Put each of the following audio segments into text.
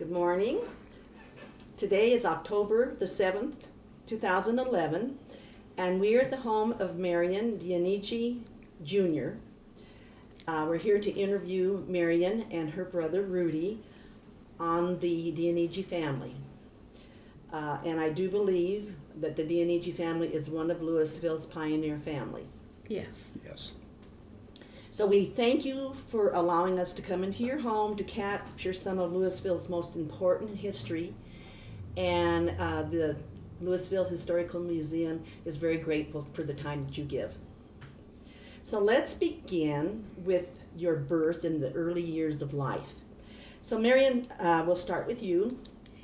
Good morning. Today is October the 7th, 2011, and we are at the home of Marion Dionigi Jr. We're here to interview Marion and her brother Rudy on the Dionigi family. And I do believe that the Dionigi family is one of Louisville's pioneer families. Yes. Yes. So we thank you for allowing us to come into your home to capture some of Louisville's most important history. And the Louisville Historical Museum is very grateful for the time that you give. So let's begin with your birth in the early years of life. So Marion, we'll start with you.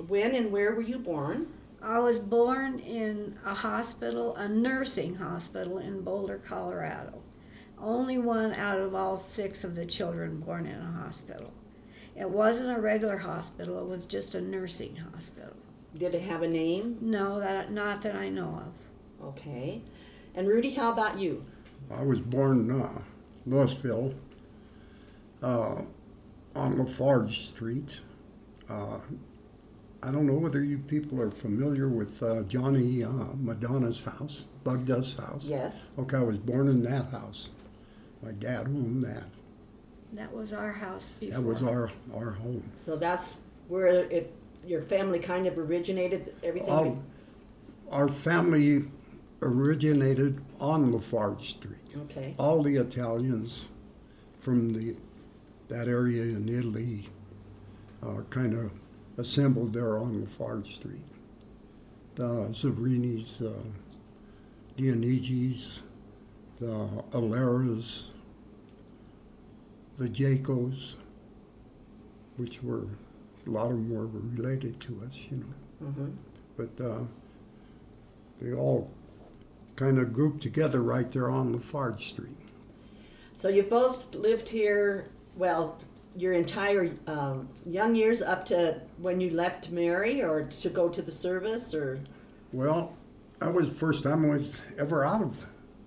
When and where were you born? I was born in a hospital, a nursing hospital in Boulder, Colorado. Only one out of all 6 of the children born in a hospital. It wasn't a regular hospital, it was just a nursing hospital. Did it have a name? No, not that I know of. Okay. And Rudy, how about you? I was born in Louisville on Lafarge Street. I don't know whether you people are familiar with Johnny Madonna's house, Bugda's house. Yes. Okay, I was born in that house. My dad owned that. That was our house before. That was our home. So that's where your family kind of originated, everything? Our family originated on Lafarge Street. Okay. All the Italians from that area in Italy kind of assembled there on Lafarge Street. The Zavrinis, the Dionigis, the Aleras, the Jacos, which were, a lot of them were related to us, you know. Mm-hmm. But they all kind of grouped together right there on Lafarge Street. So you both lived here, well, your entire young years up to when you left to marry or to go to the service, or? Well, that was the first time I was ever out of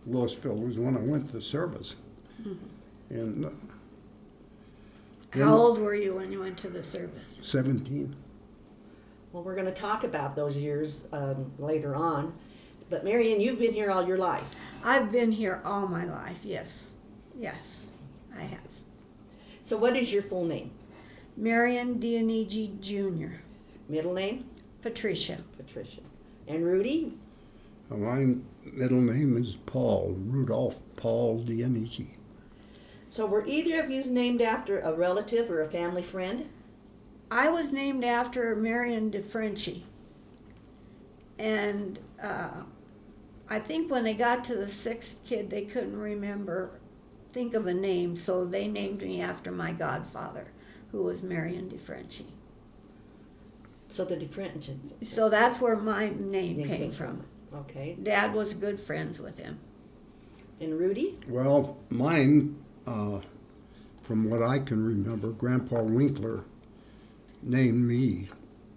Louisville, was when I went to service. Mm-hmm. And How old were you when you went to the service? 17. Well, we're going to talk about those years later on. But Marion, you've been here all your life. I've been here all my life, yes. Yes, I have. So what is your full name? Marion Dionigi Jr. Middle name? Patricia. Patricia. And Rudy? My middle name is Paul, Rudolph Paul Dionigi. So were either of you named after a relative or a family friend? I was named after Marion DeFrenchie. And I think when they got to the 6th kid, they couldn't think of a name, so they named me after my godfather, who was Marion DeFrenchie. So the DeFrenchie. So that's where my name came from. Okay. Dad was good friends with him. And Rudy? Well, mine, from what I can remember, Grandpa Winkler named me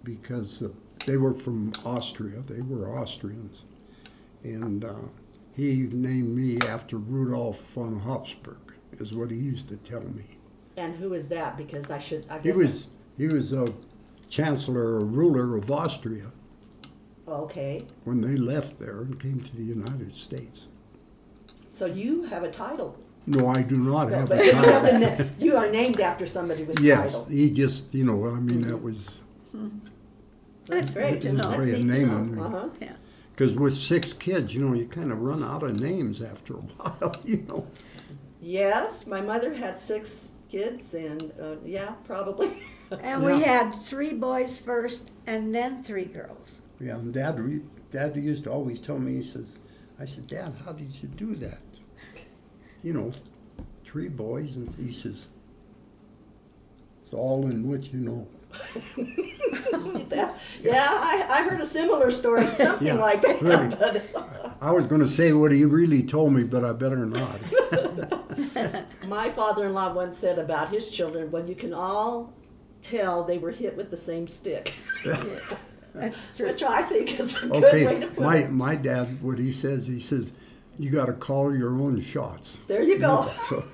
because they were from Austria. They were Austrians. And he named me after Rudolf von Habsburg, is what he used to tell me. And who is that? Because He was a chancellor or ruler of Austria Okay. when they left there and came to the United States. So you have a title. No, I do not have But a you, have title. you are named after somebody with a Yes, title. he just, I mean, that was That's great to his know. way of neat to naming know. me. Uh-huh. Yeah. Because with 6 kids, you kind of run out of names after a while, Yes, my mother had 6 kids, and yeah, probably. And we had 3 boys first and then 3 girls. Yeah, and Dad used to always tell me, I said, Dad, how did you do that? 3 boys, and he says, it's all in what you know. I heard a similar story, something Yeah, like that. really. But it's, I was going to say what he really told me, but I better not. my father-in-law once said about his children, well, you can all tell they were hit with the same stick. That's true. Which I think is a good way to put it. My dad, what he says, you got to call your own shots. There you go. So,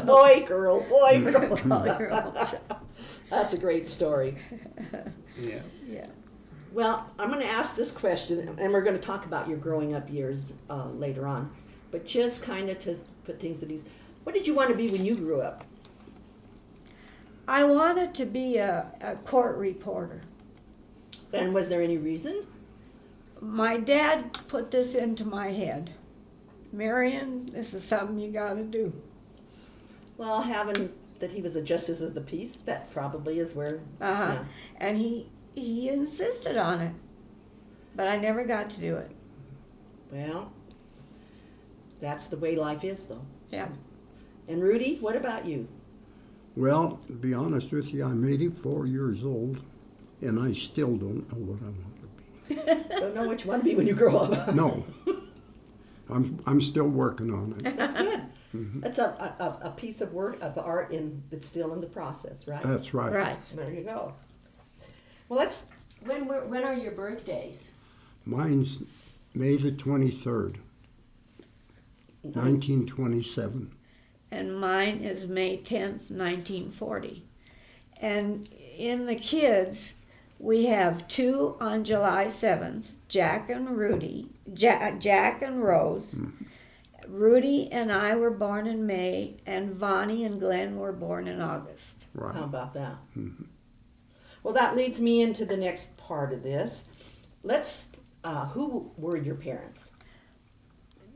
Boy, girl, boy, girl. Call your own shots. That's a great story. Yeah. Yeah. Well, I'm going to ask this question, and we're going to talk about your growing up years later on. But just kind of to put things at ease, what did you want to be when you grew up? I wanted to be a court reporter. And was there any reason? My dad put this into my head. Marion, this is something you gotta do. Well, having that he was a justice of the peace, that probably is where. Uh-huh. Yeah. And he insisted on it. But I never got to do it. Well, that's the way life is, though. Yeah. And Rudy, what about you? Well, to be honest with you, I'm 84 years old, and I still don't know what I want to be. Don't know what you want to be when you grow up. No. I'm still working on it. That's good. Mhm. That's a piece of work, of art that's still in the process, right? That's right. Right. There you go. Well, When are your birthdays? Mine's May the 23rd, 1927. And mine is May 10th, 1940. And in the kids, we have two on July 7th, Jack and Rose. Rudy and I were born in May, and Vonnie and Glenn were born in August. Right. How about that? Mhm. Well, that leads me into the next part of this. Who were your parents?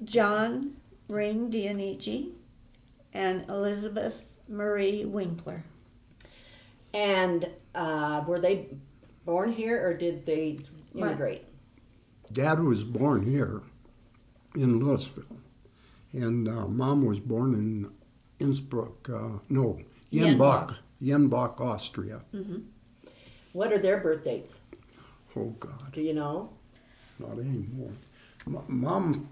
John Ring Dionigi and Elizabeth Marie Winkler. And were they born here or did they immigrate? Dad was born here in Louisville, and Mom was born in Innsbruck, Jenbach, Austria. Mm-hmm. What are their birth dates? Oh God, Do you know? not anymore. Mom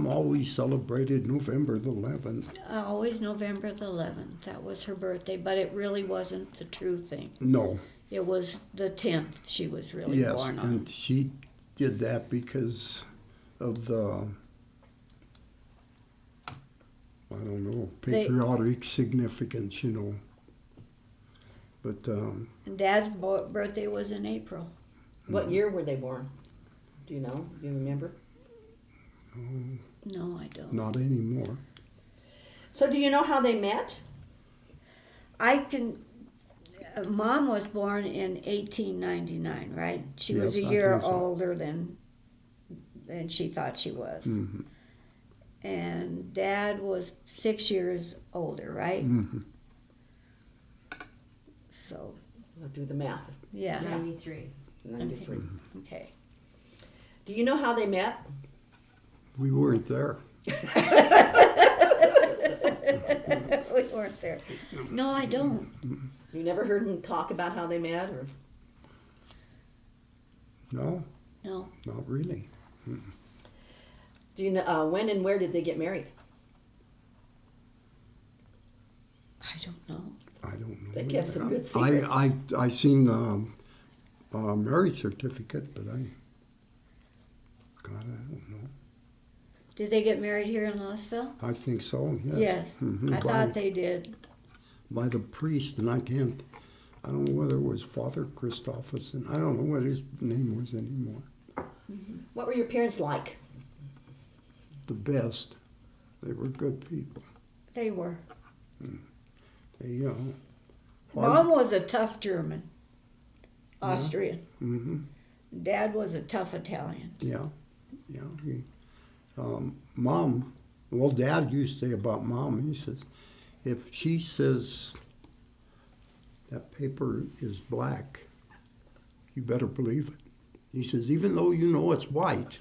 always celebrated November the 11th. Always November the 11th. That was her birthday, but it really wasn't the true thing. No, It was the 10th she was really yes, born on. and she did that because of the, I don't know, patriotic significance, you know. But And Dad's birthday was in April. What year were they born? Do you know? Do you remember? No, I don't. not anymore. So do you know how they met? I can. Mom was born in 1899, right? She was a Yes, I year think so. older than she thought she was. Mm-hmm. And Dad was 6 years older, right? Mm-hmm. So, I'll do the math. yeah. 93. 93. Okay. Do you know how they met? We weren't there. We weren't there. No, I don't. You never heard them talk about how they met, or? No, No. not really. Do you know when and where did they get married? I don't know. I don't know. They kept some good secrets. I seen the marriage certificate, but God, I don't know. Did they get married here in Louisville? I think so. Yes. Yes. Mhm. I thought they did. By the priest, and I don't know whether it was Father Christopherson. I don't know what his name was anymore. What were your parents like? The best. They were good people. They were. They, Mom was a tough German, Austrian. Mm-hmm. Dad was a tough Italian. Yeah. Mom, well, Dad used to say about Mom, he says, if she says that paper is black, you better believe it. He says, even though you know it's white,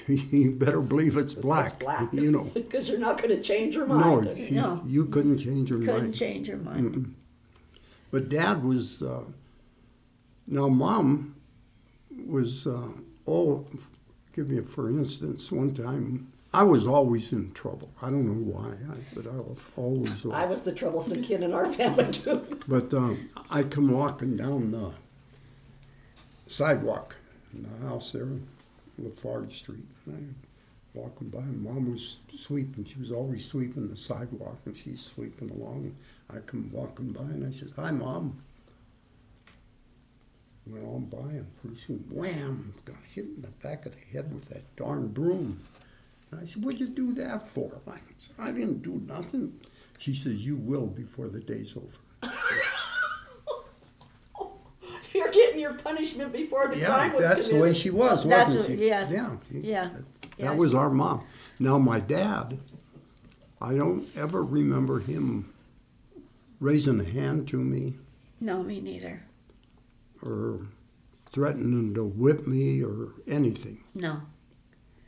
you better believe it's black. Black. You know. Because you're not going to change your No, mind. you couldn't change her Couldn't mind. change her mind. Mm-mm. But Dad was, now Mom was, give me for instance, one time, I was always in trouble. I don't know why, but I was always. I was the troublesome kid in our family too. But I come walking down the sidewalk in the house there on Lafarge Street. walking by, and Mom was sweeping. She was always sweeping the sidewalk, and she's sweeping along. I come walking by, and I says, "Hi, Mom." Went on by, and pretty soon, wham, got hit in the back of the head with that darn broom. And I said, "What'd you do that for?" I said, "I didn't do nothing." She says, "You will before the day's over." You're getting your punishment before the crime Yeah, was that's the committed. way she was, That's wasn't she? yeah. Yeah. Yeah. That was our mom. Now, my dad, I don't ever remember him raising a hand to me No, me neither. or threatening to whip me or anything. No,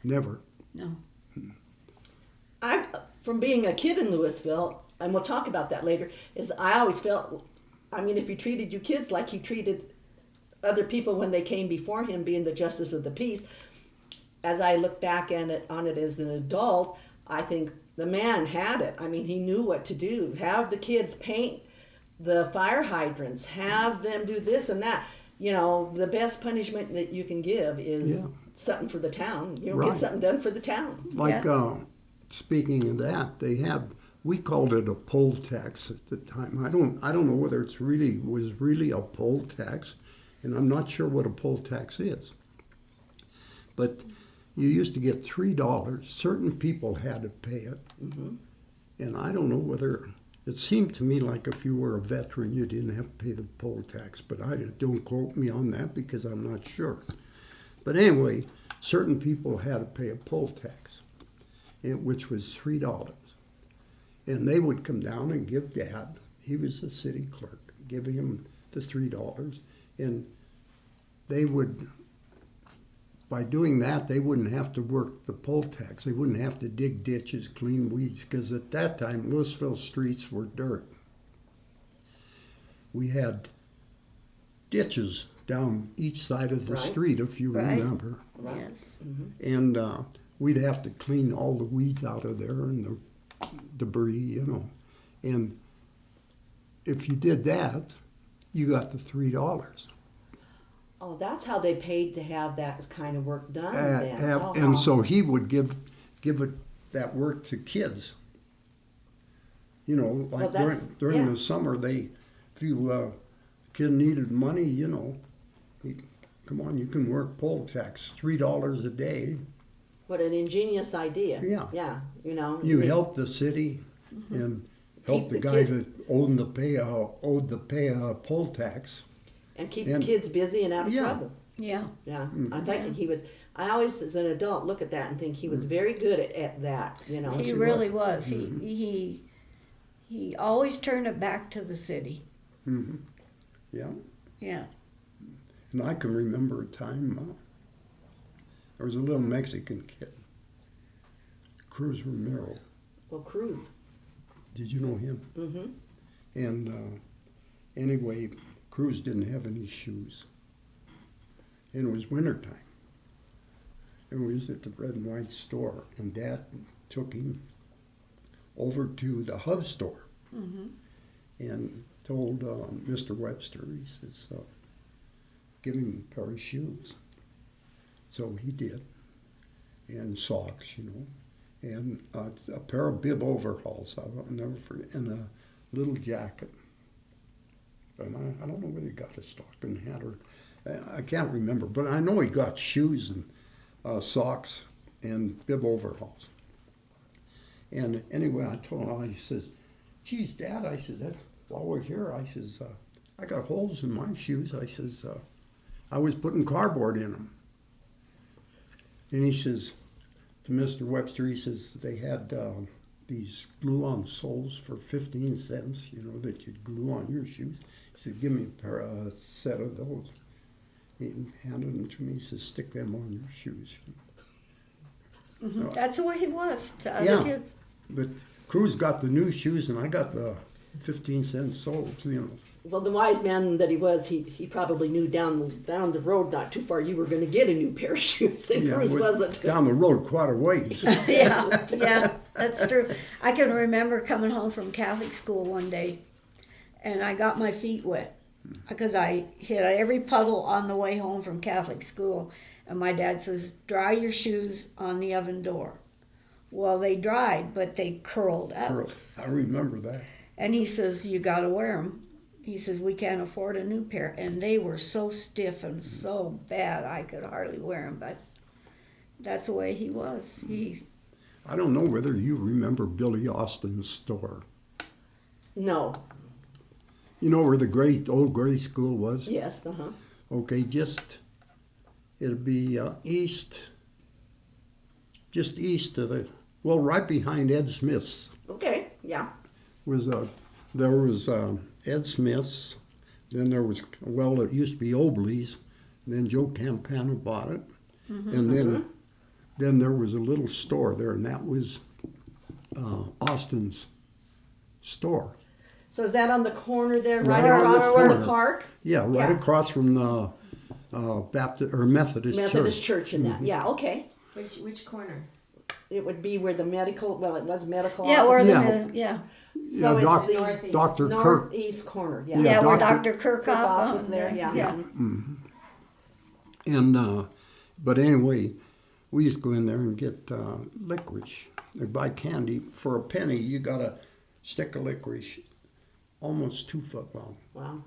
Never. no. From being a kid in Louisville, and we'll talk about that later, is I always felt, I mean, if he treated you kids like he treated other people when they came before him, being the justice of the peace, as I look back on it as an adult, I think the man had it. I mean, he knew what to do. Have the kids paint the fire hydrants, have them do this and that. You know, the best punishment that you can give is something for the town. You know, Right. get something done for the town. Like, speaking of that, we called it a poll tax at the time. I don't know whether was really a poll tax, and I'm not sure what a poll tax is. But you used to get $3. Certain people had to pay it. Mm-hmm. And I don't know whether, it seemed to me like if you were a veteran, you didn't have to pay the poll tax. But don't quote me on that because I'm not sure. But anyway, certain people had to pay a poll tax, which was $3. And they would come down and give Dad, he was the city clerk, give him the $3. And they would, by doing that, they wouldn't have to work the poll tax. They wouldn't have to dig ditches, clean weeds, because at that time, Louisville streets were dirt. We had ditches down each side of the Right. street, if you Right. remember. Right. Yes. Mm-hmm. And we'd have to clean all the weeds out of there and the debris, you know. And if you did that, you got the $3. Oh, that's how they paid to have that kind of work done then. And so he would give that work to kids. You know, like Well, during yeah. the summer, if you kid needed money, you know, come on, you can work poll tax, $3 a day. What an ingenious idea. Yeah. Yeah, you know. You they- help the city and help Keep the the guy kid- that owed the pay poll tax. And keep and- the kids busy and out of Yeah. trouble. Yeah. Yeah, Mm. I think I always, as an adult, look at that and think he was very good at that, you know. He he really was. was. He always turned it back to the city. Mm-hmm. Yeah. Yeah. And I can remember a time there was a little Mexican kid, Cruz Romero. Well, Cruz. Did you know him? Mm-hmm. And anyway, Cruz didn't have any shoes. And it was wintertime. And we was at the red and white store, and Dad took him over to the Hub store Mm-hmm. and told Mr. Webster, he says, give him a pair of shoes. So he did, and socks, you know, and a pair of bib overalls, I'll never forget, and a little jacket. And I don't know whether he got a stocking hat or, I can't remember, but I know he got shoes and socks and bib overalls. And anyway, I told him, he says, geez, Dad, I says, while we're here, I says, I got holes in my shoes. I says, I was putting cardboard in them. And he says, to Mr. Webster, he says, they had these glue-on soles for 15 cents, you know, that you'd glue on your shoes. He said, give me a set of those. He handed them to me. He says, stick them on your shoes. Mm-hmm. So, That's the way he was to us Yeah. kids. but Cruz got the new shoes, and I got the 15-cent soles, you know. Well, the wise man that he was, he probably knew down the road not too far you were going to get a new pair of shoes, and Cruz it was wasn't. down the road quite a ways. Yeah, that's true. I can remember coming home from Catholic school one day, and I got my feet wet because I hit every puddle on the way home from Catholic school, And my dad says, dry your shoes on the oven door. Well, they dried, but they curled up. I remember that. And he says, you got to wear them. He says, we can't afford a new pair. And they were so stiff and so bad, I could hardly wear them. But that's the way he was. I don't know whether you remember Billy Austin's store. No. You know where the old Gray School was? Yes, uh-huh. Okay, it'll be just east of right behind Ed Smith's. Okay, yeah. There was Ed Smith's, then there was, it used to be Obley's, then Joe Campana bought it, and then there was a little store there, and that was Austin's store. So is that on the corner there, Right right on the across from the corner. park? Yeah, right across from the Baptist or Methodist Church in that. Yeah, okay. Which corner? It would be where the medical, well, it was medical Yeah, office. where Yeah. So Yeah, it's the Northeast. Dr. Kirk. northeast corner, yeah. Yeah, where Dr. Dr. Kirkhoff was Kirkhoff there, yeah. And but anyway, we used to go in there and get licorice. They buy candy for a penny. You got a stick of licorice, almost 2 foot long. Wow.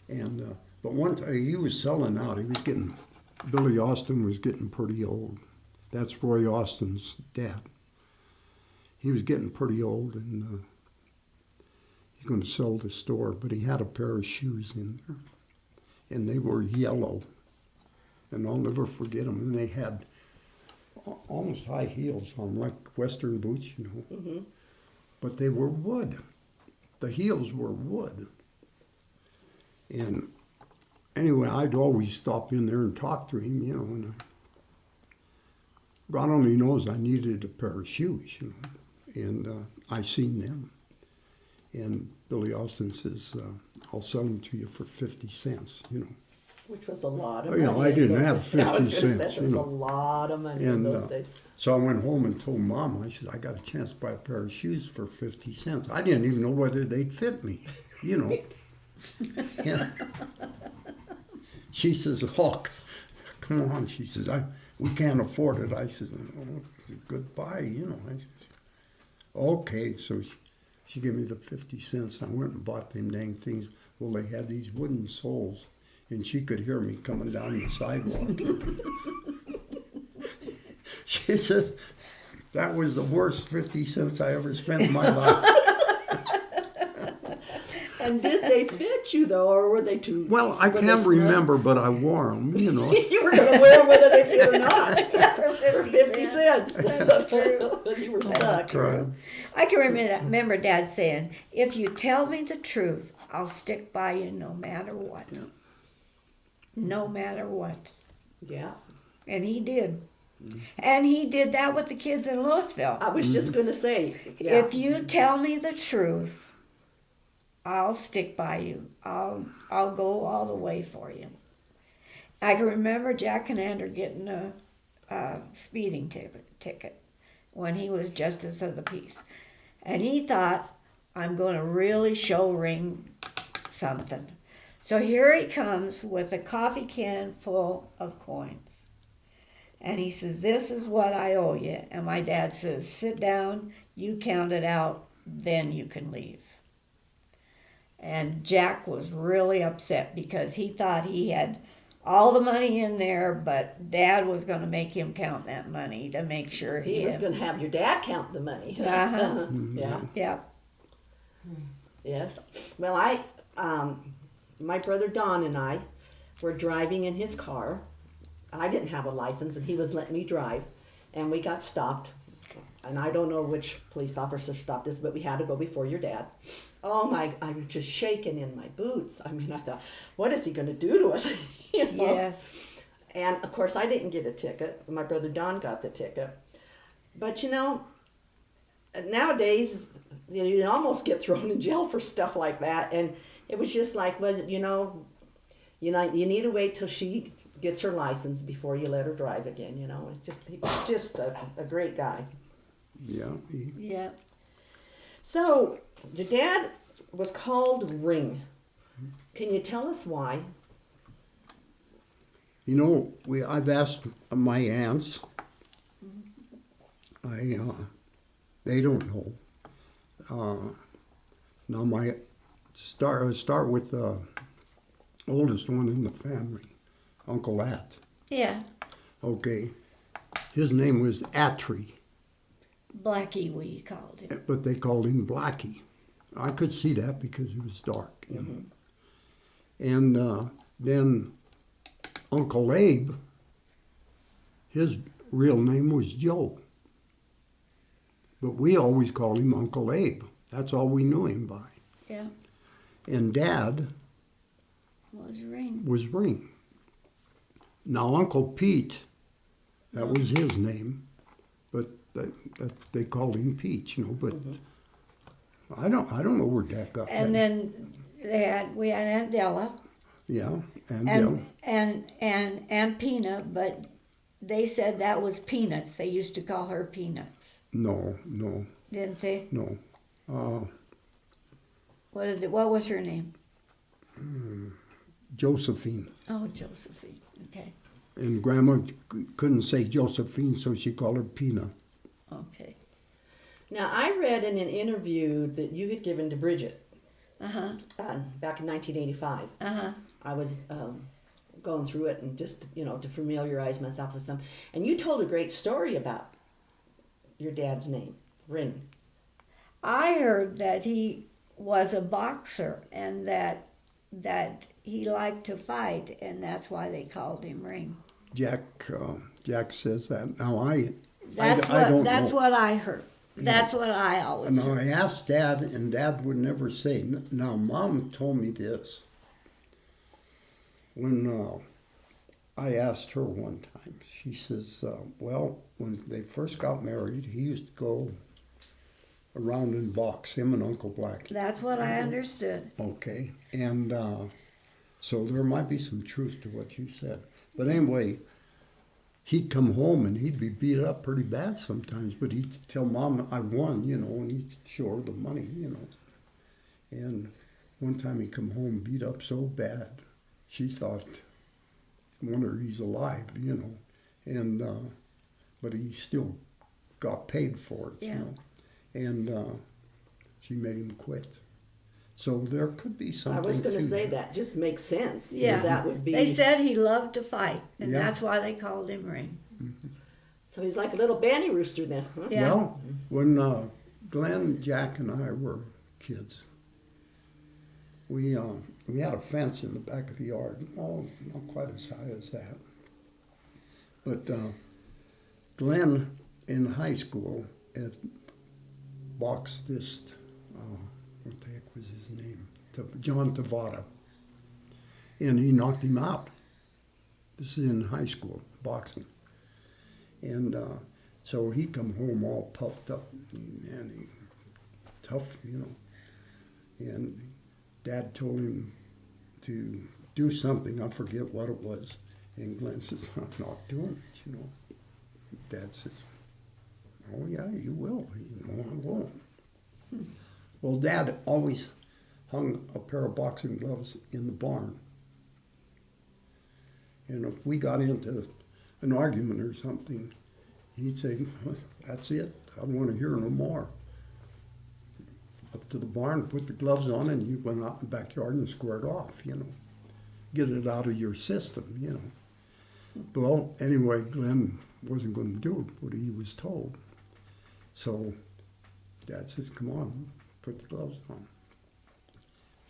And but one time he was selling out. Billy Austin was getting pretty old. That's Roy Austin's dad. He was getting pretty old, and he's going to sell the store. But he had a pair of shoes in there, and they were yellow. And I'll never forget them. And they had almost high heels on, like Western boots, you know. Mm-hmm. But they were wood. The heels were wood. And anyway, I'd always stop in there and talk to him, you know. And God only knows I needed a pair of shoes, you know. And I seen them. And Billy Austin says, I'll sell them to you for 50 cents, you know. Which was a lot of Oh, money. yeah, I in didn't those have days. 50 I was gonna cents, say, it was you a know. lot of money in And those days. so I went home and told Mom, I said, I got a chance to buy a pair of shoes for 50 cents. I didn't even know whether they'd fit me, you know. Yeah. She says, oh, come on. She says, we can't afford it. I said, oh, goodbye, you know. I said, okay. So she gave me the 50 cents. I went and bought them dang things. Well, they had these wooden soles, and she could hear me coming down the sidewalk. She said, that was the worst 50 cents I ever spent in my life. And did they fit you, though, or were they too... Well, I were they can't snug? remember, but I wore them, you know. You were going to wear them whether they fit or not. For 50 cents. cents. That's true. You were That's stuck. true. I can remember Dad saying, if you tell me the truth, I'll stick by you no matter what. Yeah. No matter what. Yeah. And he did. And he did that with the kids in Louisville. I was just going to say, yeah. If you tell me the truth, I'll stick by you. I'll go all the way for you. I can remember Jack Conander getting a speeding ticket when he was justice of the peace. And he thought, I'm going to really show ring something. So here he comes with a coffee can full of coins. And he says, this is what I owe you. And my dad says, sit down, you count it out, then you can leave. And Jack was really upset because he thought he had all the money in there, but Dad was going to make him count that money to make sure He was going to have your dad count the money. Uh-huh. Yeah. Yeah. Yes. Well, my brother Don and I were driving in his car. I didn't have a license, and he was letting me drive, and we got stopped. And I don't know which police officer stopped us, but we had to go before your dad. Oh my, I was just shaking in my boots. I mean, I thought, what is he going to do to us? You know? Yes. And of course, I didn't get a ticket. My brother Don got the ticket. But you know, nowadays, you almost get thrown in jail for stuff like that. And it was just like, well, you need to wait till she gets her license before you let her drive again. You know, he was just a great guy. Yeah. Yeah. So, your dad was called Ring. Can you tell us why? You know, I've asked my aunts. They don't know. Now start with the oldest one in the family, Uncle At. Yeah, Okay, his name was Attree, Blackie we called him. but they called him Blackie. I could see that because he was dark, you know. And then Uncle Abe, his real name was Joe. But we always called him Uncle Abe. That's all we knew him by. Yeah, And Dad was Ring. was Ring. Now Uncle Pete, that was his name, but they called him Pete, you know. But I don't know where Dad got And that. then we had Aunt Della Yeah, and and Aunt Pina, but they said that was Peanuts. They used to call her Peanuts, no, didn't they? no. What was her name? Josephine. Oh, Josephine. Okay. And Grandma couldn't say Josephine, so she called her Pina. Okay. Now, I read in an interview that you had given to Bridget Uh-huh. back in 1985. Uh-huh. I was going through it and just, to familiarize myself with some. And you told a great story about your dad's name, Ring. I heard that he was a boxer and that he liked to fight, and that's why they called him Ring. Jack says that. Now I That's don't know. what I heard. That's what I always Now heard. I asked Dad, and Dad would never say. Now Mom told me this. When I asked her one time, she says, well, when they first got married, he used to go around and box, him and Uncle Blackie. That's what I understood. Okay, and so there might be some truth to what you said. But anyway, he'd come home and he'd be beat up pretty bad sometimes, but he'd tell Mom I won, and he'd show her the money, And one time he come home beat up so bad, she thought, wonder he's alive, And but he still got paid for it, Yeah. And she made him quit. So there could be something. I was going to to say that just makes sense. Yeah. That would be. They said he loved to fight, and Yeah. that's why they called him Ring. So he's like a little bandy rooster then, huh? Yeah. Well, when Glenn, Jack, and I were kids, we had a fence in the back of the yard. Oh, not quite as high as that. But Glenn in high school had boxed this. What the heck was his name? John Tavada. And he knocked him out. This is in high school, boxing. And so he come home all puffed up and he tough, And Dad told him to do something. I forget what it was. And Glenn says, I'm not doing it, Dad says, oh yeah, you will. I won't. Well, Dad always hung a pair of boxing gloves in the barn. And if we got into an argument or something, he'd say, that's it. I don't want to hear no more. Up to the barn, put the gloves on, and you went out in the backyard and squared off, Get it out of your system, Well, anyway, Glenn wasn't going to do what he was told. So Dad says, come on, put the gloves on.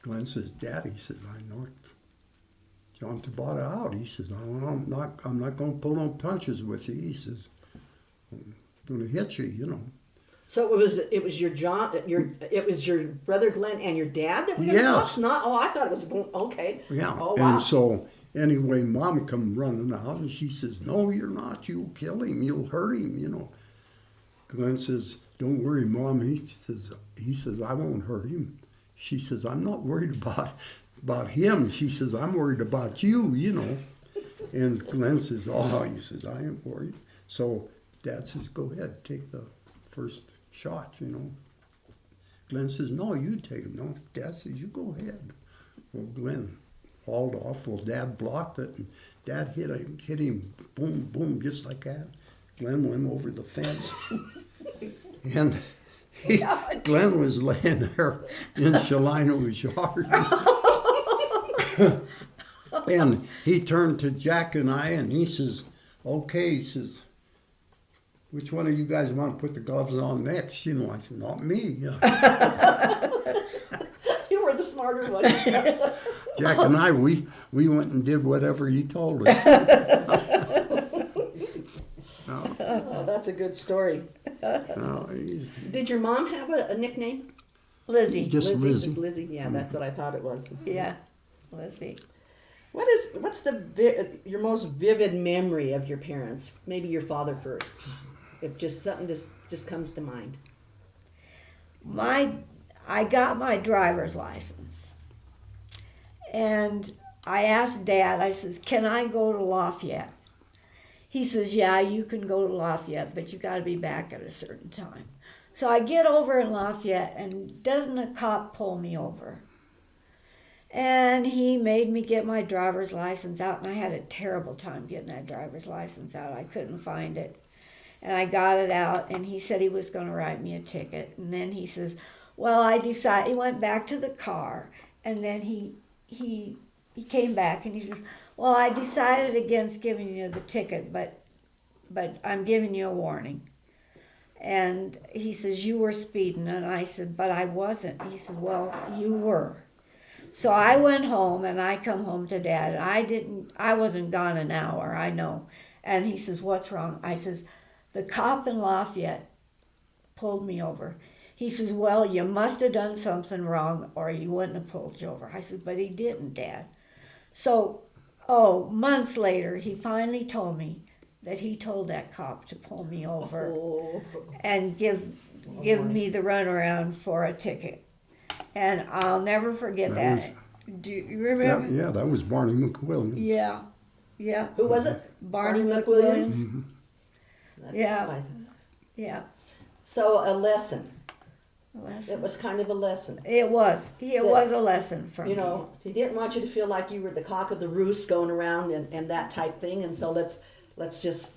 Glenn says, Daddy says, I knocked John Tabata out. He says, I'm not going to pull no punches with you. He says, I'm going to hit you, So it was your brother Glenn and your dad that were going to Yes. box? Not, I thought it was okay. Yeah. Oh, wow. And so anyway, Mom come running out and she says, no, you're not. You'll kill him. You'll hurt him, Glenn says, don't worry, Mom. He says, I won't hurt him. She says, I'm not worried about him. She says, I'm worried about you, And Glenn says, oh, he says, I ain't worried. So Dad says, go ahead, take the first shot, Glenn says, no, you take it. No, Dad says, you go ahead. Well, Glenn hauled off. Well, Dad blocked it, and Dad hit him, boom, boom, just like that. Glenn went over the fence. And Glenn was laying there in Shalino's yard. And he turned to Jack and I, and he says, okay, he says, which one of you guys want to put the gloves on next? You know, I said, not me. You were the smarter one. Jack and I, we went and did whatever he told us. Oh, that's a good story. Did your mom have a nickname? Lizzie. Just Lizzie. Just Lizzie. Yeah, that's what I thought it was. Yeah, Lizzie. What's your most vivid memory of your parents? Maybe your father first, if just something just comes to mind. I got my driver's license, and I asked Dad. I says, "Can I go to Lafayette?" He says, "Yeah, you can go to Lafayette, but you got to be back at a certain time." So I get over in Lafayette, and doesn't a cop pull me over? And he made me get my driver's license out, and I had a terrible time getting that driver's license out. I couldn't find it. And I got it out, and he said he was going to write me a ticket. And then he says, well, he went back to the car, and then he came back, and he says, well, I decided against giving you the ticket, but I'm giving you a warning. And he says, you were speeding. And I said, but I wasn't. He said, well, you were. So I went home, and I come home to Dad, and I wasn't gone an hour, I know. And he says, what's wrong? I says, the cop in Lafayette pulled me over. He says, well, you must have done something wrong, or he wouldn't have pulled you over. I said, but he didn't, Dad. So, months later, he finally told me that he told that cop to pull me over and give me the runaround for a ticket. And I'll never forget that. Do you remember? Yeah, that was Barney McWilliams. Yeah. Who was it? Barney McWilliams. Mm-hmm. Yeah. So a lesson. A lesson. It was kind of a lesson. It was. It was a lesson for me. You know, he didn't want you to feel like you were the cock of the roost going around and that type thing. And so let's just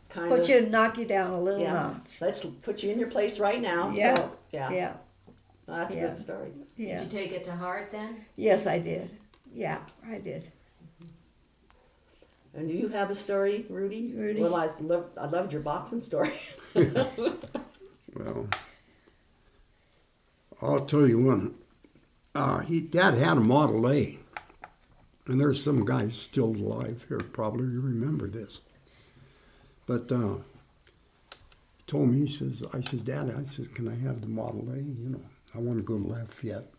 kind of knock you down a little notch. Let's put you in your place right now. Yeah. So, yeah. Yeah. That's a good story. Yeah. Did you take it to heart then? Yes, I did. Yeah, I did. And do you have a story, Rudy? Well, I loved your boxing story. Well, I'll tell you one. Dad had a Model A, and there's some guys still alive here probably remember this. But told me, I says, Dad, can I have the Model A? You know, I want to go to Lafayette.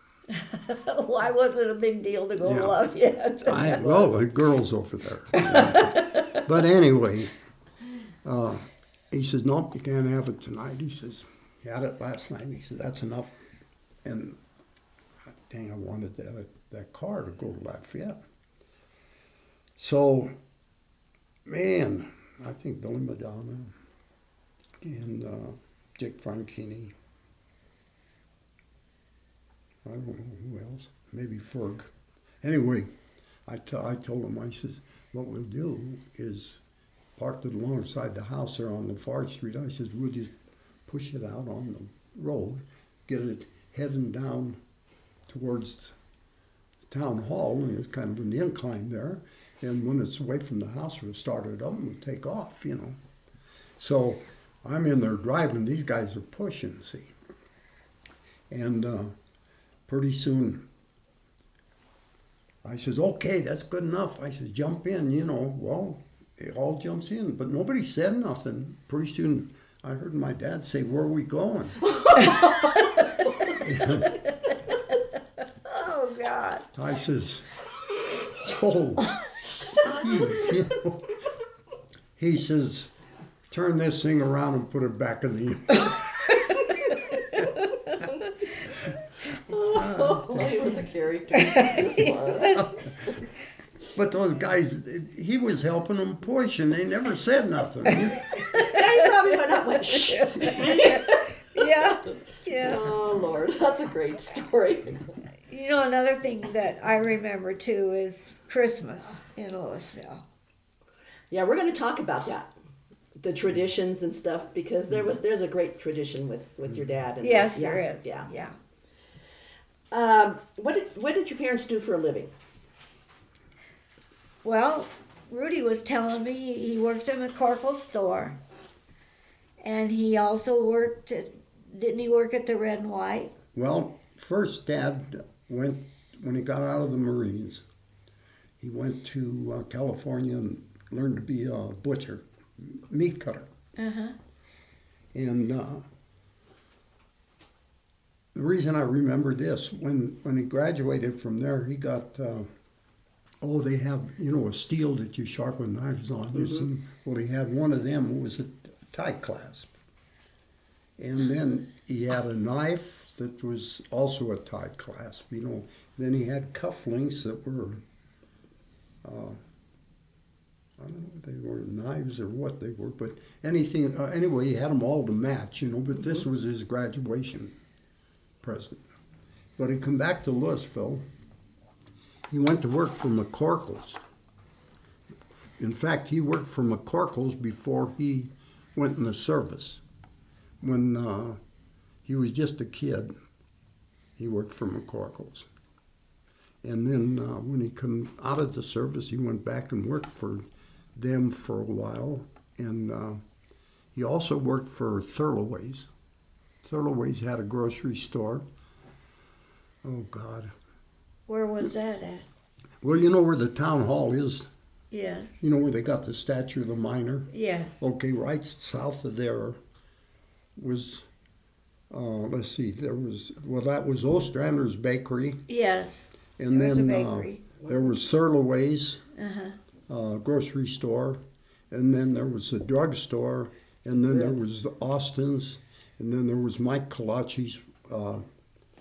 Why was it a big deal to go to Lafayette? Well, the girls over there. But anyway, he says, nope, you can't have it tonight. He says, you had it last night. He says, that's enough. And dang, I wanted that car to go to Lafayette. So, man, I think Billy Madonna and Dick Franchini. I don't know who else. Maybe Ferg. Anyway, I told him, I says, what we'll do is park it alongside the house there on the far street. I says, we'll just push it out on the road, get it heading down towards the town hall, and there's kind of an incline there. And when it's away from the house, we'll start it up and we'll take off, you know. So I'm in there driving. These guys are pushing, see. And pretty soon, I says, okay, that's good enough. I says, jump in, you know. Well, it all jumps in, but nobody said nothing. Pretty soon, I heard my dad say, where are we going? Oh, God. I says, oh, geez, you know. He says, turn this thing around and put it back in the... He was a character. He was. But those guys, he was helping them push, and they never said nothing. He probably went up and went, shh. Yeah. Oh, Lord, that's a great story. You know, another thing that I remember, too, is Christmas in Louisville. Yeah, we're going to talk about that, the traditions and stuff, because there's a great tradition with your dad. And Yes, yeah, there is. Yeah. Yeah. What did your parents do for a living? Well, Rudy was telling me he worked in a Corkle store. And he also didn't he work at the Red and White? Well, first Dad went, when he got out of the Marines, he went to California and learned to be a butcher, meat cutter. Uh-huh. And the reason I remember this, when he graduated from there, he got, they have, a steel that you sharpen knives on. Mm-hmm. Well, he had one of them, it was a tie clasp. And then he had a knife that was also a tie clasp, Then he had cufflinks that were, I don't know if they were knives or what they were, but anything, anyway, he had them all to match, but this was his graduation present. But he come back to Louisville. He went to work for McCorkle's. In fact, he worked for McCorkle's before he went in the service. When he was just a kid, he worked for McCorkle's. And then when he come out of the service, he went back and worked for them for a while. And he also worked for Thurloway's. Thurloway's had a grocery store. Oh, God. Where was that at? Well, you know where the town hall is? Yes. You know where they got the statue of the miner? Yes. Okay, right south of there was, let's see, that was Ostrander's Bakery. Yes. And there was then a bakery. There was Thurloway's Uh-huh. grocery store, and then there was a drugstore, and then there was Austin's, and then there was Mike Kalachi's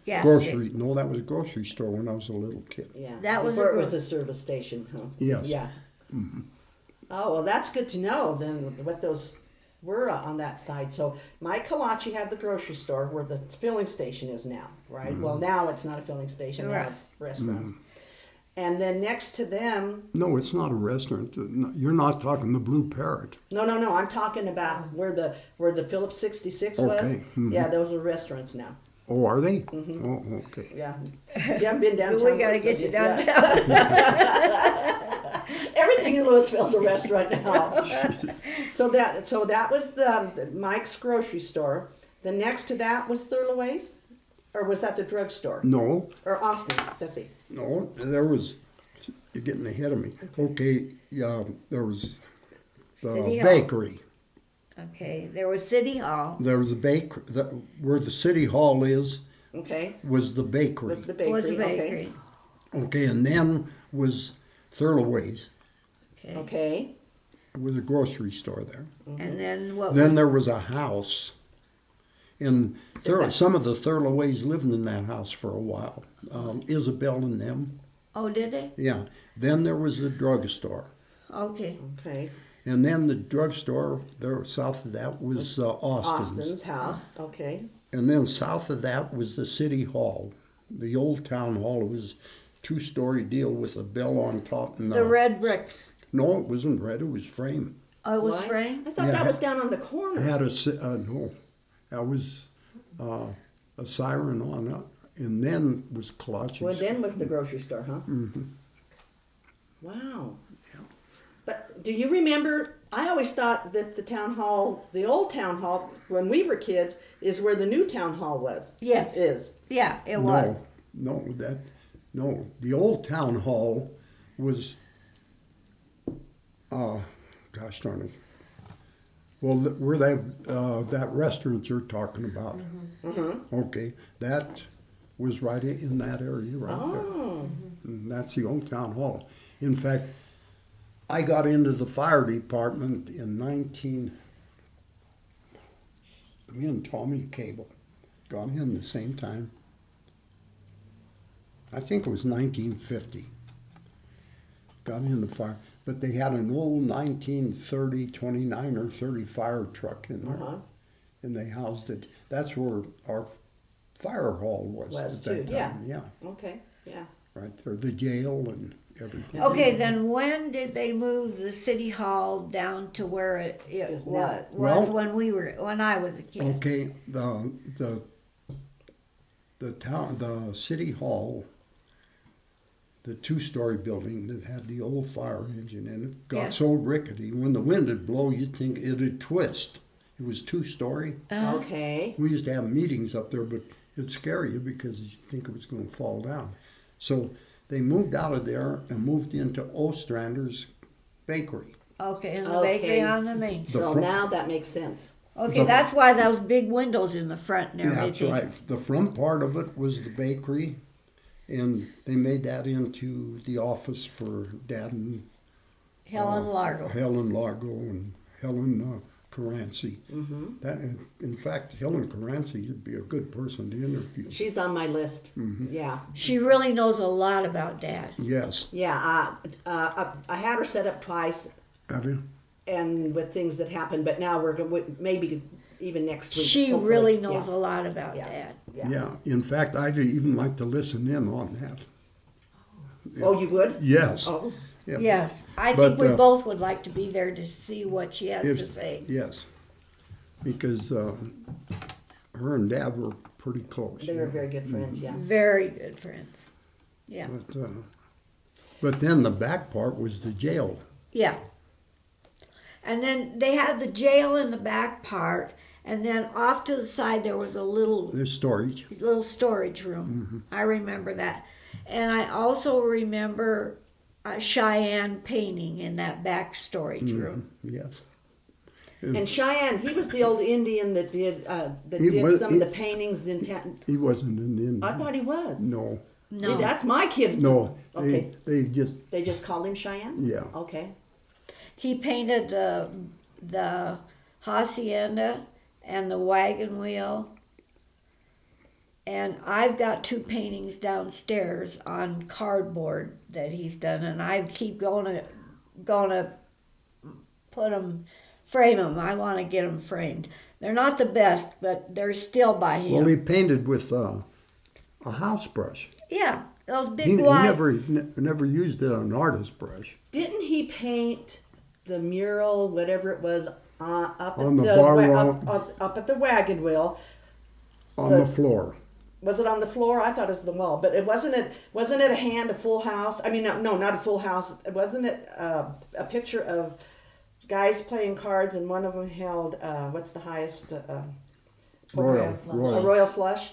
Gas grocery. station. No, that was a grocery store when I was a little kid. Yeah. That was before a it was a service station, huh? Yes. Yeah. Mm-hmm. Oh, well, that's good to know then what those were on that side. So Mike Kalachi had the grocery store where the filling station is now, right? Mm-hmm. Well, now it's not a filling station, now Right. it's restaurants. Mm-hmm. And then next to them, No, it's not a restaurant. You're not talking the Blue Parrot. no, I'm talking about where the Phillips 66 was. Okay. Mm-hmm. Yeah, those are restaurants now. Oh, are they? Mhm. Oh, okay. Yeah. You haven't been downtown. We gotta get you Louisville, downtown. yeah. Everything in Louisville's a restaurant now. So that was the Mike's grocery store. The next to that was Thurloway's, or was that the drugstore? No, Or Austin's? Let's see. no, there was, you're getting ahead of me. Okay, yeah, there was the City Hall. bakery. Okay, there was City Hall. There was a where the city hall is, Okay. was the bakery. Was the bakery? Was a bakery. Okay, and then was Thurloway's, Okay. Okay. with a grocery store there. And then what? Then there was a house. And that- some of the Thurloways lived in that house for a while. Isabel and them. Oh, did they? Yeah. Then there was the drugstore. Okay. Okay. And then the drugstore there south of that was Austin's. Austin's house. Okay. And then south of that was the city hall. The old town hall. It was a 2-story deal with a bell on top. And, The red bricks. No, it wasn't red. It was frame. Oh, it was Why? frame? I thought Yeah, that it was down on the It corner. had no. That was a siren on it. And then was Kalachi's. Well, then was the grocery store, huh? Mhm. Wow. Yeah. But do you remember? I always thought that the town hall, the old town hall, when we were kids, is where the new town hall was. Yes. Is. Yeah, it was. No, the old town hall was, gosh darn it. Well, where that restaurant you're talking about, Mm-hmm. okay, that was right in that area right there. Oh. And that's the old town hall. In fact, I got into the fire department in me and Tommy Cable got in the same time. I think it was 1950. Got in the fire, but they had an old 1930 29 or 30 fire truck in there, Uh-huh. and they housed it. That's where our fire hall was Was at that too, time. Yeah. Okay. Yeah. right there, the jail and everything. Okay, then when did they move the city hall down to where it Is was, now. Well- when I was a kid? Okay, the city hall, the two-story building that had the old fire engine in it, got Yeah. so rickety, when the wind would blow, you'd think it'd twist. It was two-story. Okay. We used to have meetings up there, but it'd scare you because you think it was going to fall down. So they moved out of there and moved into Ostrander's bakery. Okay, and the Okay. bakery on the main street. The So front- now that makes sense. Okay, the- that's why those big windows in the front and That's everything. right. The front part of it was the bakery, and they made that into the office for Dad and Helen Largo. Helen Largo and Helen Caranci. Hmm. That, in fact, Helen Caranci would be a good person to interview. She's on my list. Mhm. Yeah. She really knows a lot about Dad. Yes. Yeah. I had her set up twice, Have you? and with things that happened, but now we're going maybe even next week. She hopefully. really knows Yeah. a lot about Yeah. Dad. Yeah. In fact, I'd even like to listen in on that. Oh, you would? Yes. Oh. Yeah. Yes, I But, think we uh, both would like to be there to see what she has If- to say. Yes. Because her and Dad were pretty close. They were very good friends. Yeah. Very good friends. Yeah, But then the back part was the jail. yeah. And then they had the jail in the back part, and then off to the side there was a little There's storage. storage room. I remember that. And I also remember a Cheyenne painting in that back storage room. Yes. And Cheyenne, he was the old Indian that did He was- some of the paintings in town. He wasn't an Indian. I thought he was. No. No, See, that's my kid. No. Okay. They just, They just called him Cheyenne? yeah. Okay. he painted the hacienda and the wagon wheel. And I've got 2 paintings downstairs on cardboard that he's done, and I keep gonna put them, frame them. I want to get them framed. They're not the best, but they're still by him. Well, he painted with a house brush. Yeah, those big He wide. never used an artist brush. Didn't he paint the mural, whatever it was, up On at the bar wa- wall. up at the wagon wheel? On The- the floor. Was it on the floor? I thought it was the wall, but it wasn't. Wasn't it a hand, a full house? I mean, no, not a full house. Wasn't it a picture of guys playing cards, and one of them held what's the highest? Royal. A Royal. royal flush.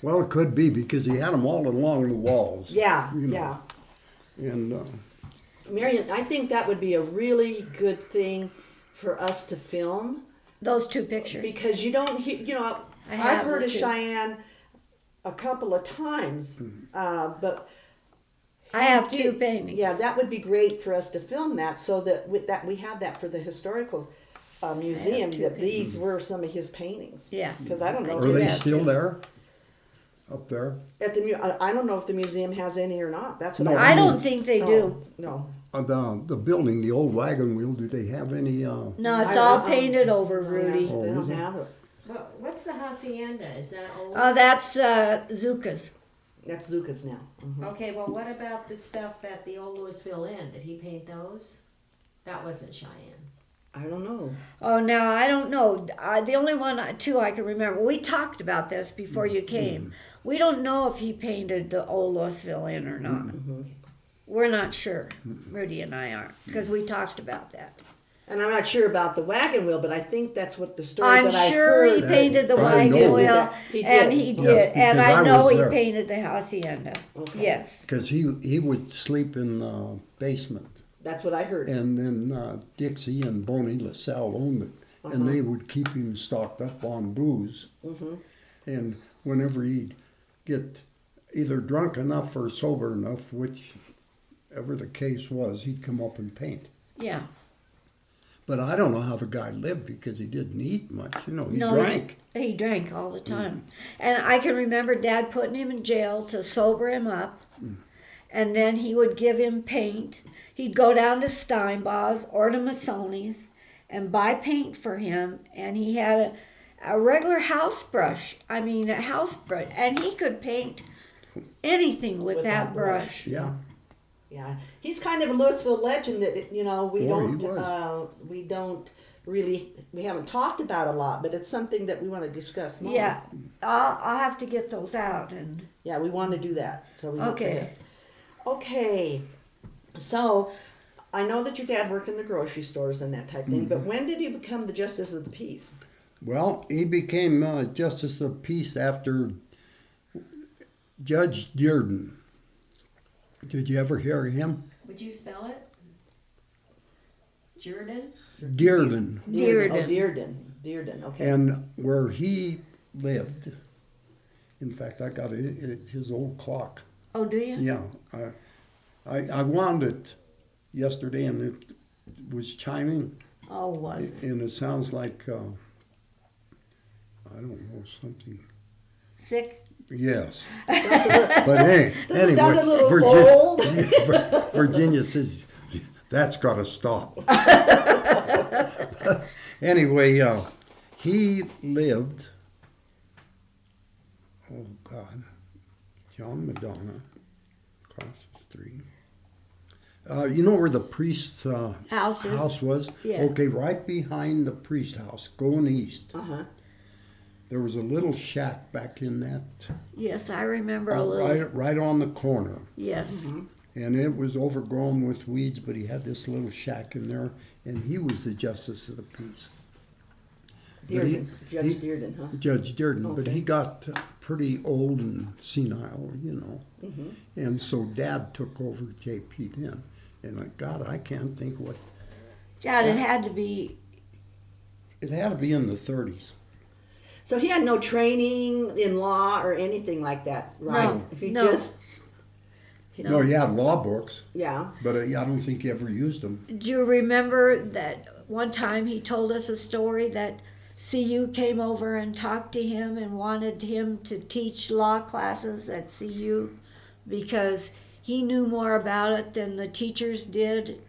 Well, it could be because he had them all along the walls. Yeah, You know. yeah. And Marion, I think that would be a really good thing for us to film Those 2 pictures. because you don't hear, I I've have heard the of 2. Cheyenne a couple of times, but I have he 2 did- paintings. Yeah, that would be great for us to film that, so that we have that for the historical museum. 2 That these were some of his paintings. Yeah. Because I don't know. are do they have still to. there? Up there? At the I don't know if the museum has any or not. That's what No, I I don't think they do. No. The building, the old wagon wheel, do they have any, No, it's I- all I- painted over, No, Rudy. They Oh, don't is it? have it. What's the hacienda? Is that old? That's Zuka's. That's Lucas now. Mhm. Okay, well, what about the stuff at the old Louisville Inn? Did he paint those? That wasn't Cheyenne. I don't know. Oh, now I don't know. The only one, 2 I can remember. We talked about this before you came. We don't know if he painted the old Louisville Inn or not. Mhm. We're not sure. Rudy and I aren't, because we talked about that. And I'm not sure about the wagon wheel, but I think that's what the story I'm that I sure he heard. paid the I wagon know. wheel, He and did. he did, Yes, and because I I know was he there. painted the hacienda. Okay. Yes. because he would sleep in the basement. That's what I heard. And then Dixie and Bonnie LaSalle owned it. And they would keep him stocked up on booze. Hmm. And whenever he'd get either drunk enough or sober enough, whichever the case was, he'd come up and paint. Yeah. But I don't know how the guy lived because he didn't eat much. He No, drank. He drank all the time. And I can remember Dad putting him in jail to sober him up. And then he would give him paint. He'd go down to Steinbaugh's or to Masoni's and buy paint for him. And he had a regular house brush. I mean, a house brush. And he could paint anything with that brush. Yeah. Yeah, he's kind of a Louisville legend that, you know, Boy, he was. we don't really, we haven't talked about a lot, but it's something that we want to discuss more. Yeah, I'll have to get those out and, Yeah, we want to do that, so we won't okay. forget. Okay, so I know that your dad worked in the grocery stores and that type of thing, but when did he become the justice of the peace? Well, he became Justice of Peace after Judge Dearden. Did you ever hear him? Would you spell it? Jordan? Dearden. Dearden. Oh, Dearden, okay. And where he lived, in fact, I got his old clock. Oh, do you? Yeah, I wound it yesterday, and it was chiming, Oh, was it? and it sounds like I don't know, something. Sick? Yes, Sounds a little- but hey, Does anyway, it sound a little Virginia, old? Virginia says that's got to stop. Anyway, he lived. Oh God, John Madonna, across the street. You know where the priest's Houses? house was? Yeah. Okay, right behind the priest house, going east. Uh-huh. There was a little shack back in that, Yes, I remember a little. right on the corner. Yes. Mm-hmm. And it was overgrown with weeds, but he had this little shack in there, and he was the justice of the peace. But Dearden, Judge he- Dearden, huh? Judge Dearden, but Okay. he got pretty old and senile, you know. Mm-hmm. And so Dad took over JP then. And God, I can't think what, Dad, it had to be, it had to be in the 30s. So he had no training in law or anything like that, right? No, He no. just, No, he had law books, yeah. but I don't think he ever used them. do you remember that one time he told us a story that CU came over and talked to him and wanted him to teach law classes at CU because he knew more about it than the teachers did.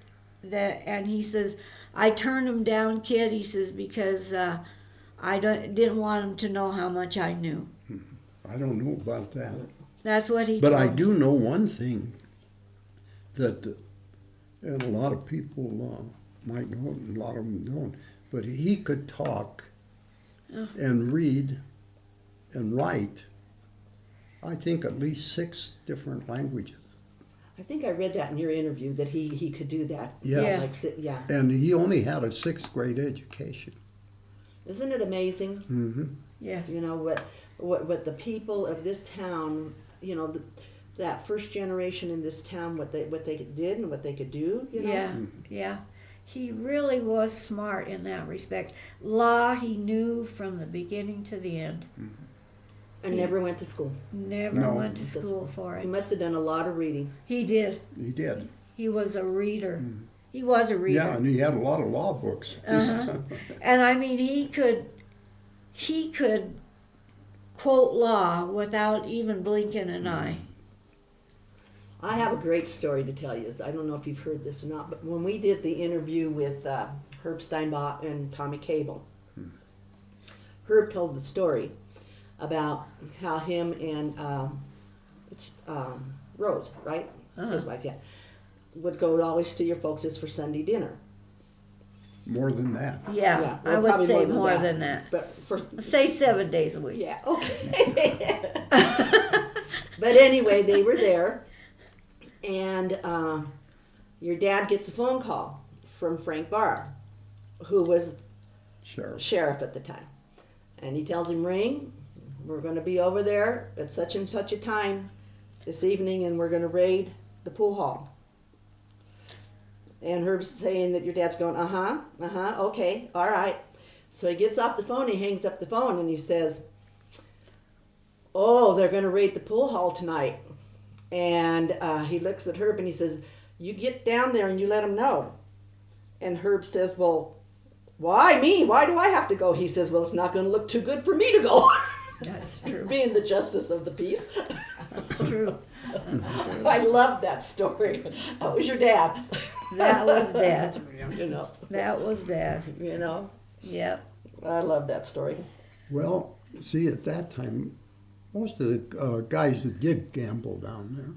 And he says, I turned him down, kid, he says, because I didn't want him to know how much I knew. I don't know about that. That's what he But told I me. do know one thing that, and a lot of people might know, and a lot of them don't, but he could talk Oh. and read and write, I think at least 6 different languages. I think I read that in your interview that he could do that. Yes. Like, yeah. And he only had a 6th grade education. Isn't it amazing? Mm-hmm. Yes. You know what the people of this town, you know, that first generation in this town, what they did and what they could do. You know? Yeah, yeah. He really was smart in that respect. Law he knew from the beginning to the end. And never went to school. Never No. went to school for He it. must have done a lot of reading. He did. He did. He was a reader. He was a Yeah, reader. and he had a lot of law books. Uh-huh. And I mean, he could quote law without even blinking an eye. I have a great story to tell you. I don't know if you've heard this or not, but when we did the interview with Herb Steinbach and Tommy Cable, Herb told the story about how him and Rose, right, his wife, yeah, would go always to your folks' for Sunday dinner. More than that. Yeah, well, I would probably say more than that. But for Say 7 days a week. yeah, okay. But anyway, they were there, and your dad gets a phone call from Frank Barr, who was sheriff at the time. And he tells him, ring, we're going to be over there at such and such a time this evening, and we're going to raid the pool hall. And Herb's saying that your dad's going, okay, all right. So he gets off the phone, he hangs up the phone, and he says, oh, they're going to raid the pool hall tonight. And he looks at Herb and he says, you get down there and you let them know. And Herb says, well, why me? Why do I have to go? He says, well, it's not going to look too good for me to go. That's true. Being the justice of the peace. That's true. That's true. I love that story. That was your dad. That was Dad. You know. That was Dad. You know. Yep. I love that story. Well, see, at that time, Most of the guys that did gamble down there.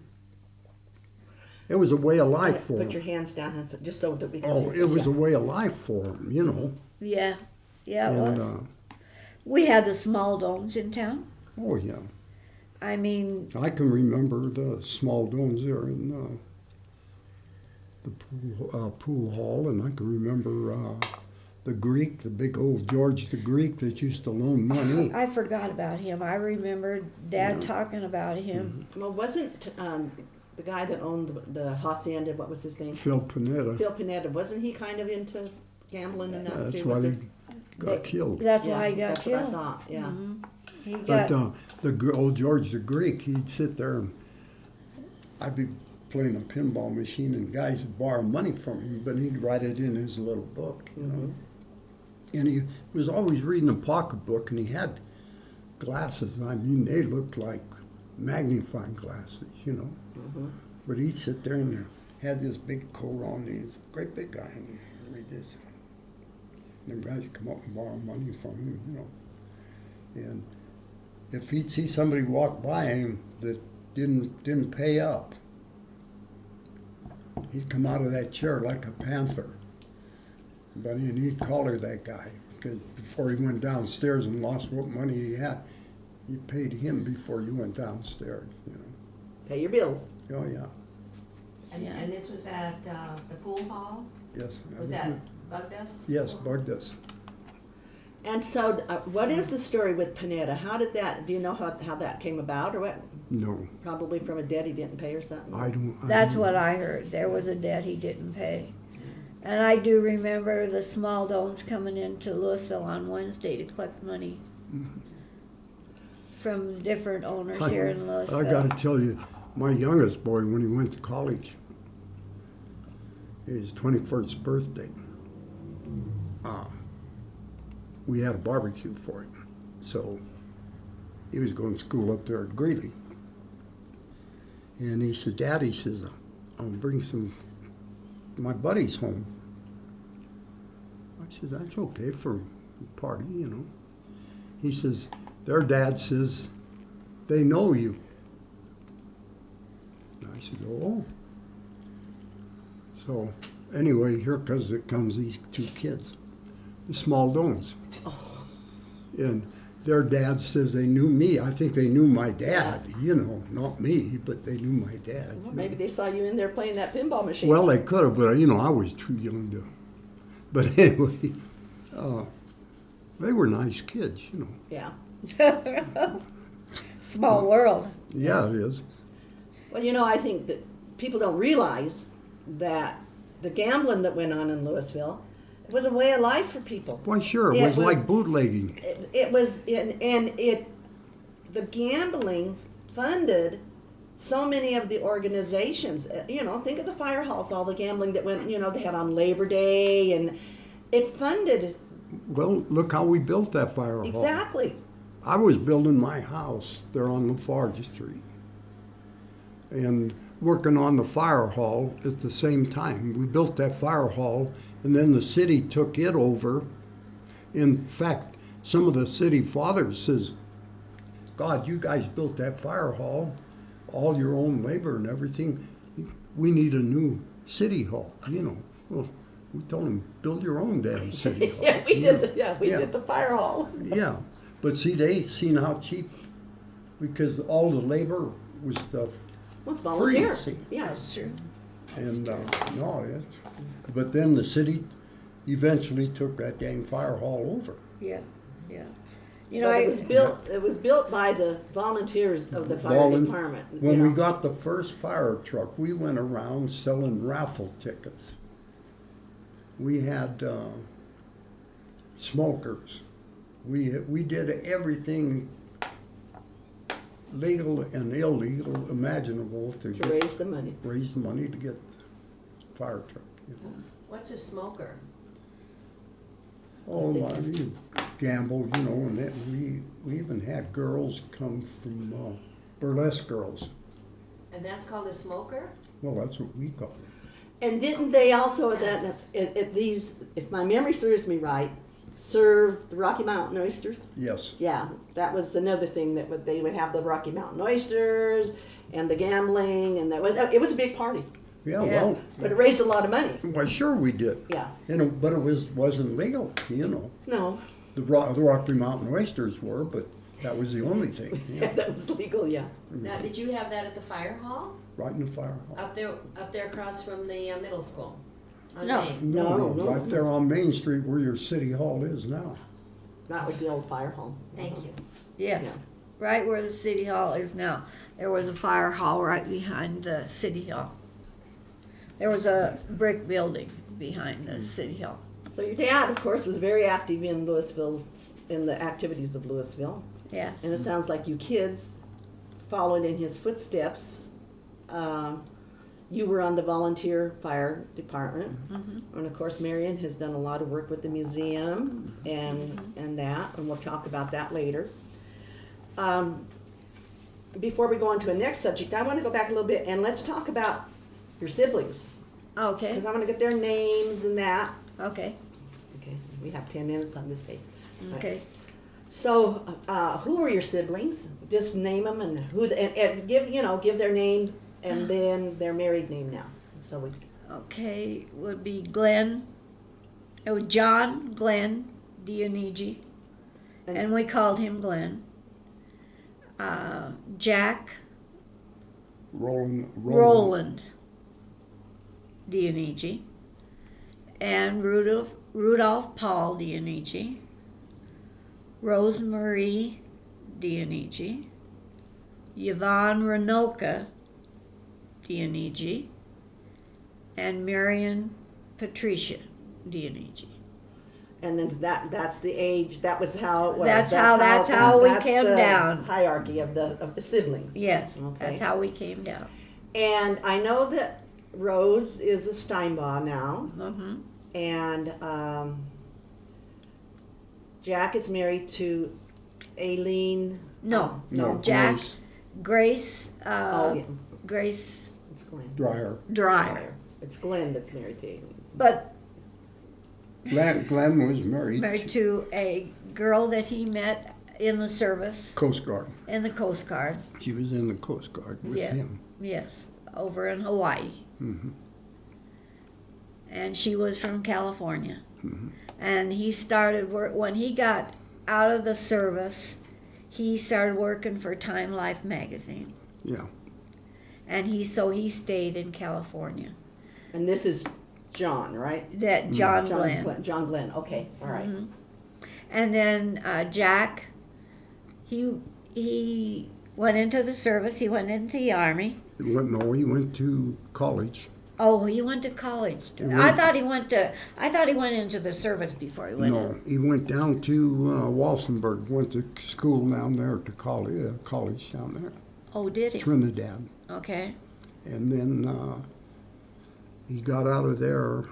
It was a way of life for Put your them. hands down, just so that we can see. Oh, it was a way of life for them, you know. Yeah, yeah, it And, was. We had the small domes in town. oh yeah, I mean, I can remember the small domes there in the pool hall, and I can remember the Greek, the big old George the Greek that used to loan money. I forgot about him. I remember Dad Yeah. talking about him. Well, wasn't the guy that owned the hacienda, what was his name? Phil Panetta. Phil Panetta, wasn't he kind of into gambling and that? Yeah, that's too, why with they it? got killed. That's Yeah, why he got that's killed. what I thought, yeah. Mhm. He But got old George the Greek, he'd sit there and I'd be playing a pinball machine and guys would borrow money from him, but he'd write it in his little book, you know. And he was always reading a pocketbook, and he had glasses. I mean, they looked like magnifying glasses, you know. Mhm. But he'd sit there and had this big coat on, and he's a great big guy, and he'd read this. And the guys would come up and borrow money from him, you know. And if he'd see somebody walk by him that didn't pay up, he'd come out of that chair like a panther. But he'd collar that guy, because before he went downstairs and lost what money he had, you paid him before you went downstairs, you know. Pay your bills. Oh, yeah, Yeah. And this was at the pool hall? yes. Was that Bugged Us? Yes, bugged us. And so, what is the story with Panetta? How did that, do you know how that came about, or what? No, Probably from a debt he didn't pay or something? I don't. That's don't- what I heard. There was a debt he didn't pay. And I do remember the small domes coming into Louisville on Wednesday to collect money from different owners here in Louisville. I gotta tell you, my youngest boy, when he went to college, his 21st birthday, we had a barbecue for him. So he was going to school up there at Greeley. And he says, Dad, he says, I'll bring some my buddies home. I said, that's okay for a party, you know. He says, their dad says, they know you. And I said, oh. So anyway, here comes these two kids, the small domes. And their dad says they knew me. I think they knew my dad, you know, not me, but they knew my dad. Well, maybe they saw you in there playing that pinball machine. Well, they could have, but you know, I was too young to. But anyway, they were nice kids, you know. Yeah. Small world. Yeah, it is. Well, you know, I think that people don't realize that the gambling that went on in Louisville was a way of life for people. Why, sure, it was like bootlegging. The gambling funded so many of the organizations. You know, think of the fire halls, all the gambling that went, you know, they had on Labor Day, and it funded. Well, look how we built that fire hall. Exactly. I was building my house there on Lafarge Street and working on the fire hall at the same time. We built that fire hall, and then the city took it over. In fact, some of the city fathers says, God, you guys built that fire hall, all your own labor and everything. We need a new city hall, you know. Well, we told them, build your own damn city hall. Yeah, we you did. know. We did the fire hall. Yeah, but see, they seen how cheap, because all the labor was the Well, it's volunteer. see. Yeah. That's true. And no, it's, but then the city eventually took that dang fire hall over. Yeah, yeah. You know, it was built by the volunteers of the fire department. When you we know. got the first fire truck, we went around selling raffle tickets. We had smokers. We did everything legal and illegal imaginable to raise the money. raise the money to get the fire truck. You know. What's a smoker? Oh, we gambled, you know, and then we even had girls come from burlesque girls. And that's called a smoker? Well, that's what we call it. And didn't they also then, if my memory serves me right, serve the Rocky Mountain oysters? Yes. Yeah, that was another thing that they would have the Rocky Mountain oysters and the gambling, and it was a big party. Yeah, Yeah. well, But it raised a lot of money. why, sure we did. Yeah. But it wasn't legal, you know. No, The Rocky Mountain oysters were, but that was the only thing. yeah, that was legal. Yeah. Now, did you have that at the fire hall? Right in the fire hall. Up there across from the middle school? On No. Main? No. Right there on Main Street where your city hall is now. Not like the old fire hall. Thank you. Yes, Yeah. right where the city hall is now. There was a fire hall right behind the city hall. There was a brick building behind the city hall. So your dad, of course, was very active in Louisville, in the activities of Louisville. Yes. And it sounds like you kids followed in his footsteps. You were on the volunteer fire department. Mm-hmm. And of course, Marion has done a lot of work with the museum and that, and we'll talk about that later. Before we go on to the next subject, I want to go back a little bit and let's talk about your siblings. Okay, Because I want to get their names and that. okay, Okay, we have 10 minutes on this day. okay. So, who were your siblings? Just name them and and give their name and then their married name now. So we. Okay, would be Glenn, it was John Glenn Dionigi, and we called him Glenn. Jack Roland Dionigi, and Rudolph Paul Dionigi, Rosemarie Dionigi, Yvonne Renoka Dionigi, and Marion Patricia Dionigi. And then that's the age. That was how it was. That's how we came the down. Hierarchy of the siblings. Yes, Okay. that's how we came down. And I know that Rose is a Steinbaugh now, Mm-hmm. and Jack is married to Aileen. No, No, Jack, Grace Grace, Oh, yeah, Grace it's Glenn. Dryer. Dryer. It's Glenn that's married to Aileen. But Glenn was married to a girl that he met in the service, Coast Guard. in the Coast Guard. She was in the Coast Guard with Yeah. him. Yes, over in Hawaii. Mm-hmm. And she was from California. Mm-hmm. And he started work when he got out of the service. He started working for Time Life magazine, Yeah. and he stayed in California. And this is John, right? That John Glenn. John Glenn. Okay, all right. Mhm. And then Jack, he went into the service. He went into the army. He went to college. Oh, he went to college. He I went- thought he went into the service before he went. No, he went down to Walsenburg. Went to school down there to college down there, Oh, did he? Trinidad, Okay. and then he got out of there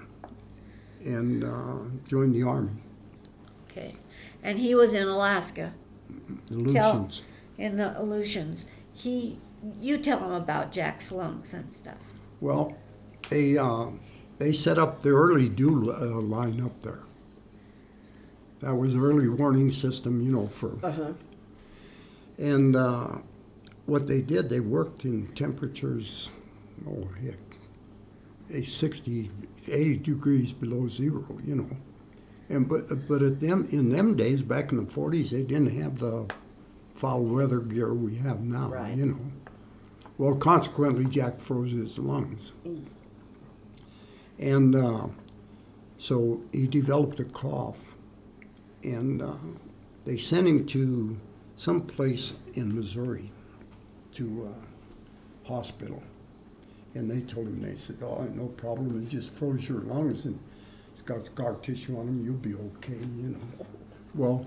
and joined the army. Okay. And he was in Alaska, Aleutians. in the Aleutians. You tell him about Jack's lungs and stuff. Well, they set up the early dew line up there. That was early warning system, for. Uh-huh. And what they did, they worked in temperatures, oh heck, 80 degrees below zero, And but in them days, back in the 40s, they didn't have the foul weather gear we have now, Right. Well, consequently, Jack froze his lungs. Mm. And so he developed a cough. And they sent him to some place in Missouri to hospital. And they told him, they said, oh, no problem, it just froze your lungs and it's got scar tissue on them, you'll be okay, Well,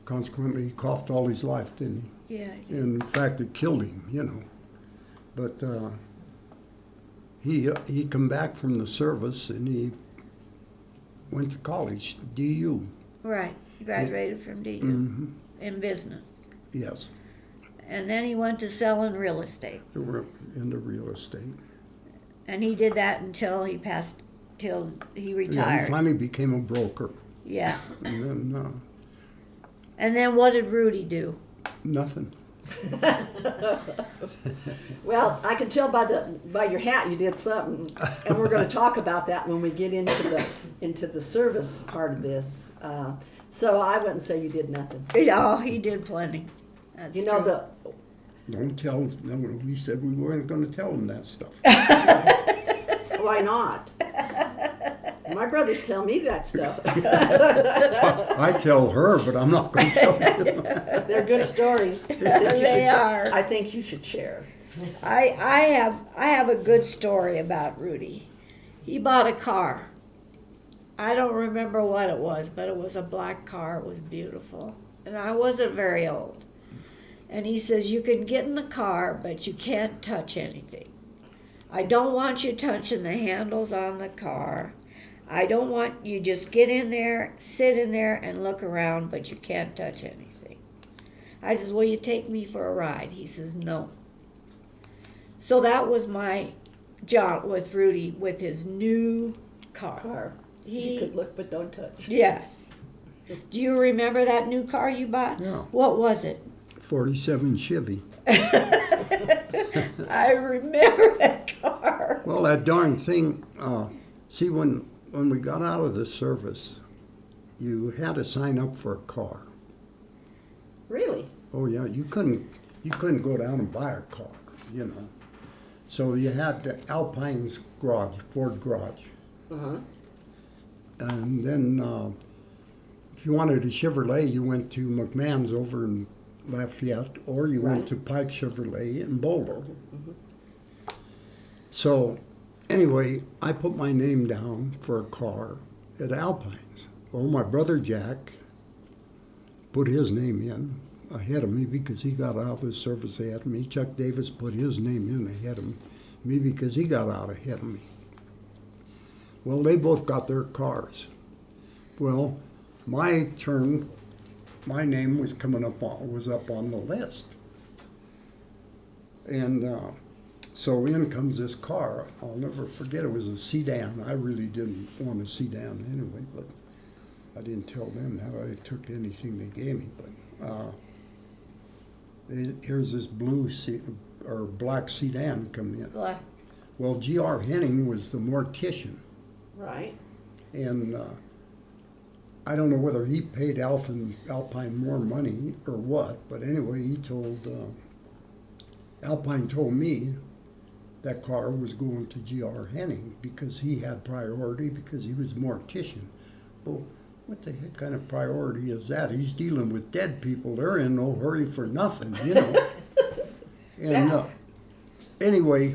consequently, he coughed all his life, didn't he? Yeah. In fact, it killed him, But he come back from the service and he went to college, DU. Right. He graduated from DU Mm-hmm. in business. Yes, And then he went to selling real estate. they were into real estate. And he did that until he passed, till he Yeah, retired. he finally became a broker. Yeah. And And then what did Rudy do? nothing. Well, I can tell by your hat you did something, and we're going to talk about that when we get into the service part of this. So I wouldn't say you did nothing. Oh, he did plenty. That's You know true. Don't tell. No, we said we weren't going to tell them that stuff. Why not? My brothers tell me that stuff. I tell her, but I'm not going to tell you. They're good stories. They are. I think you should share. I have a good story about Rudy. He bought a car. I don't remember what it was, but it was a black car. It was beautiful. And I wasn't very old. And he says, you can get in the car, but you can't touch anything. I don't want you touching the handles on the car. I don't want you just get in there, sit in there, and look around, but you can't touch anything. I says, will you take me for a ride? He says, no. So that was my jaunt with Rudy with his new car. You could look but don't touch. Yes. Do you remember that new car you bought? Yeah. What was it? 47 Chevy. I remember that car. Well, that darn thing, see, when we got out of the service, you had to sign up for a car. Really? Oh, yeah, you couldn't go down and buy a car, you know. So you had the Alpine's garage, Ford garage. Uh-huh. And then if you wanted a Chevrolet, you went to McMahon's over in Lafayette, or you went to Pike Chevrolet in Boulder. Mm-hmm. So anyway, I put my name down for a car at Alpine's. Well, my brother Jack put his name in ahead of me because he got out of the service ahead of me. Chuck Davis put his name in ahead of me because he got out ahead of me. Well, they both got their cars. Well, my turn, my name was up on the list. And so in comes this car. I'll never forget, it was a sedan. I really didn't want a sedan anyway, but I didn't tell them that. I took anything they gave me. But here's this black sedan come in. Black. Well, G.R. Henning was the mortician. Right. And I don't know whether he paid Alpine more money or what, but anyway, he told, Alpine told me that car was going to G.R. Henning because he had priority because he was a mortician. Well, what the heck kind of priority is that? He's dealing with dead people. They're in no hurry for nothing, you know. And anyway,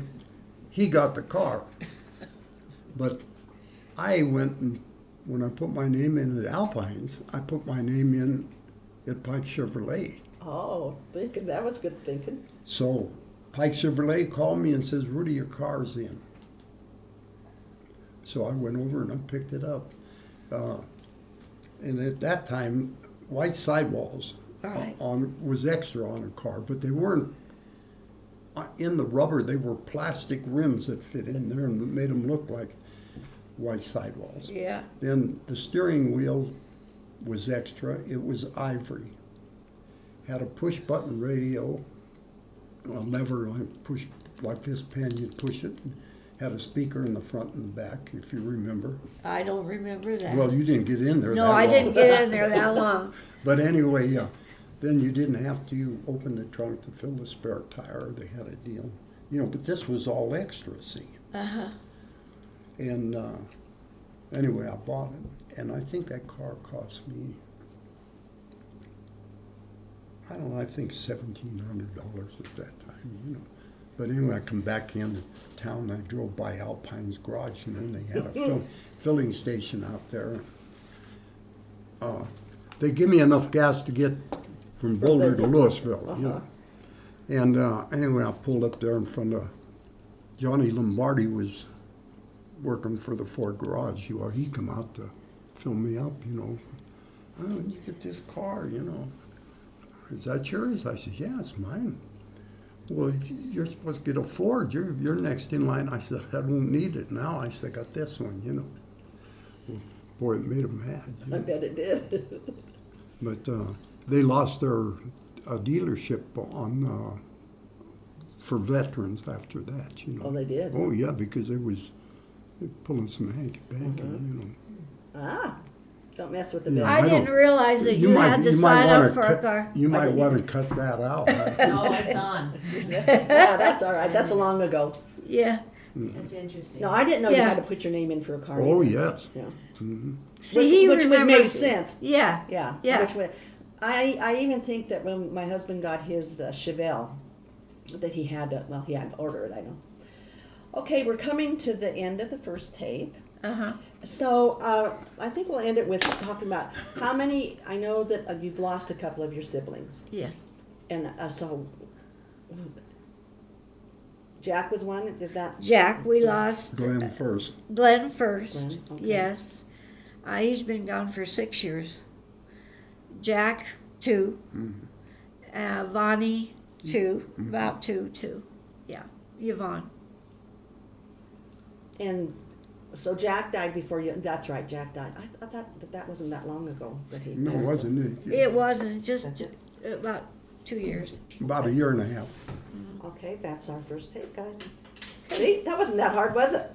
he got the car. But I went and when I put my name in at Alpine's, I put my name in at Pike Chevrolet. Oh, that was good thinking. So Pike Chevrolet called me and says, Rudy, your car's in. So I went over and I picked it up. And at that time, white sidewalls was extra on a car, but they weren't in the rubber. They were plastic rims that fit in there and made them look like white sidewalls. Yeah. Then the steering wheel was extra. It was ivory. Had a push button radio, a lever push like this pen, you'd push it. Had a speaker in the front and the back, if you remember. I don't remember that. Well, you didn't get in there that no, long. I didn't get in there that long. But anyway, then you didn't have to open the trunk to fill the spare tire. They had a deal. You know, but this was all extra, see. Uh-huh. And anyway, I bought it. And I think that car cost me, I don't know, I think $1,700 at that time, you know. But anyway, I come back into town, I drove by Alpine's garage, you know, and they had a filling station out there. They give me enough gas to get from Boulder to Louisville, you know. And anyway, I pulled up there in front of Johnny Lombardi was working for the Ford garage. Well, he come out to fill me up, you know. Oh, you get this car, you know. Is that yours? I said, yeah, it's mine. Well, you're supposed to get a Ford. You're next in line. I said, I don't need it now. I said, I got this one, you know. Well, Boy, it made them mad. I bet it did. But they lost their dealership on for veterans after that, you know. Oh, they did? Oh, yeah, because they was pulling some hanky-panky, you know. Ah, don't mess with the Yeah. bill. I I didn't don't- realize that you might- had to you might sign wanna up for a cut- car. You might didn't. want to cut that out. No, it's on. Yeah, that's all right. That's a long ago. Yeah. That's interesting. No, I didn't know you Yeah. had to put your name in for a car. Oh, either. yes. Yeah. Mhm. See, he which would remembers. make sense. Yeah. Yeah. Yeah. Which would, I even think that when my husband got his Chevelle, that he had to, well, he had to order it, I know. Okay, we're coming to the end of the first tape. Uh-huh. So I think we'll end it with talking about how many, I know that you've lost a couple of your siblings. Yes. And so Jack was one, is that? Jack, we lost Glenn first. Glenn first. Glenn, okay. Yes. He's been gone for 6 years. Jack, 2. Mhm. Vonnie, 2. Mhm. About 2. Yeah. Yvonne. And so Jack died before you, that's right, Jack died. I thought that wasn't that long ago that he No, passed. wasn't it? It wasn't, just That's it. about 2 years. About a year and a half. Okay, that's our first tape, guys. See, that wasn't that hard, was it?